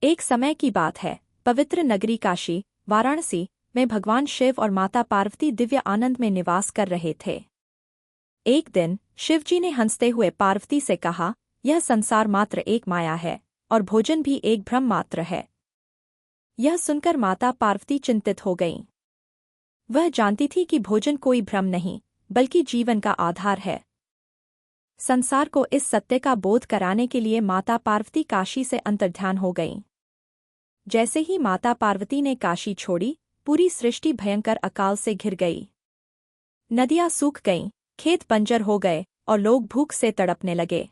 एक समय की बात है, पवित्र नगरी काशी, वाराणसी में भगवान शिव और माता पार्वती दिव्य आनंद में निवास कर रहे थे। एक दिन शिवजी ने हंसते हुए पार्वती से कहा, यह संसार मात्र एक माया है और भोजन भी एक भ्रम मात्र है। यह सुनकर माता पार्वती चिंतित हो गईं। वह जानती थी कि भोजन कोई भ्रम नहीं, बल्कि जीवन का आधार है। संसार को इस सत्य का बोध कराने के लिए माता पार्वती काशी से अंतर्ध्यान हो गईं। जैसे ही माता पार्वती ने काशी छोड़ी, पूरी सृष्टि भयंकर अकाल से घिर गई। नदियां सूख गईं, खेत बंजर हो गए और लोग भूख से तड़पने लगे।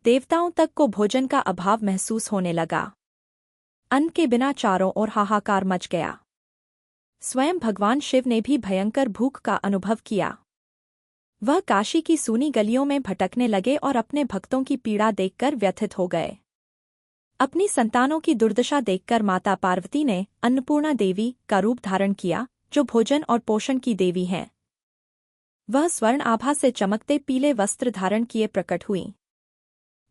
देवताओं तक को भोजन का अभाव महसूस होने लगा। अन्न के बिना चारों ओर हाहाकार मच गया। स्वयं भगवान शिव ने भी भयंकर भूख का अनुभव किया। वह काशी की सूनी गलियों में भटकने लगे और अपने भक्तों की पीड़ा देखकर व्यथित हो गए। अपनी संतानों की दुर्दशा देखकर माता पार्वती ने अन्नपूर्णा देवी का रूप धारण किया, जो भोजन और पोषण की देवी हैं। वह स्वर्ण आभा से चमकते पीले वस्त्र धारण किए प्रकट हुईं।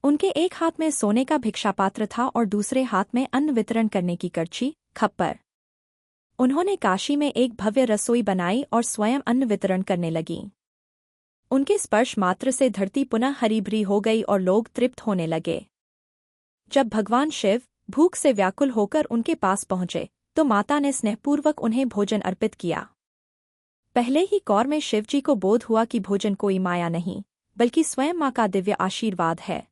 उनके एक हाथ में सोने का भिक्षापात्र था और दूसरे हाथ में अन्न वितरण करने की करछी, खप्पर। उन्होंने काशी में एक भव्य रसोई बनाई और स्वयं अन्न वितरण करने लगीं। उनके स्पर्श मात्र से धरती पुनः हरी भरी हो गई और लोग तृप्त होने लगे। जब भगवान शिव भूख से व्याकुल होकर उनके पास पहुंचे, तो माता ने स्नेहपूर्वक उन्हें भोजन अर्पित किया। पहले ही कौर में शिवजी को बोध हुआ कि भोजन कोई माया नहीं, बल्कि स्वयं माँ का दिव्य आशीर्वाद है।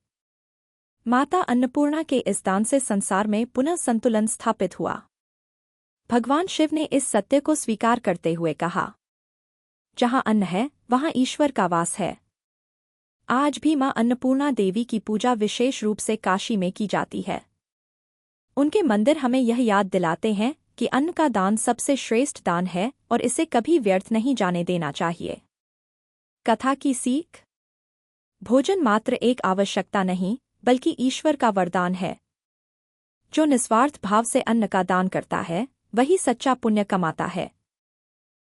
माता अन्नपूर्णा के इस दान से संसार में पुनः संतुलन स्थापित हुआ। भगवान शिव ने इस सत्य को स्वीकार करते हुए कहा, जहाँ अन्न है, वहाँ ईश्वर का वास है। आज भी माँ अन्नपूर्णा देवी की पूजा विशेष रूप से काशी में की जाती है। उनके मंदिर हमें यह याद दिलाते हैं कि अन्न का दान सबसे श्रेष्ठ दान है और इसे कभी व्यर्थ नहीं जाने देना चाहिए। कथा की सीख: भोजन मात्र एक आवश्यकता नहीं, बल्कि ईश्वर का वरदान है। जो निस्वार्थ भाव से अन्न का दान करता है, वही सच्चा पुण्य कमाता है।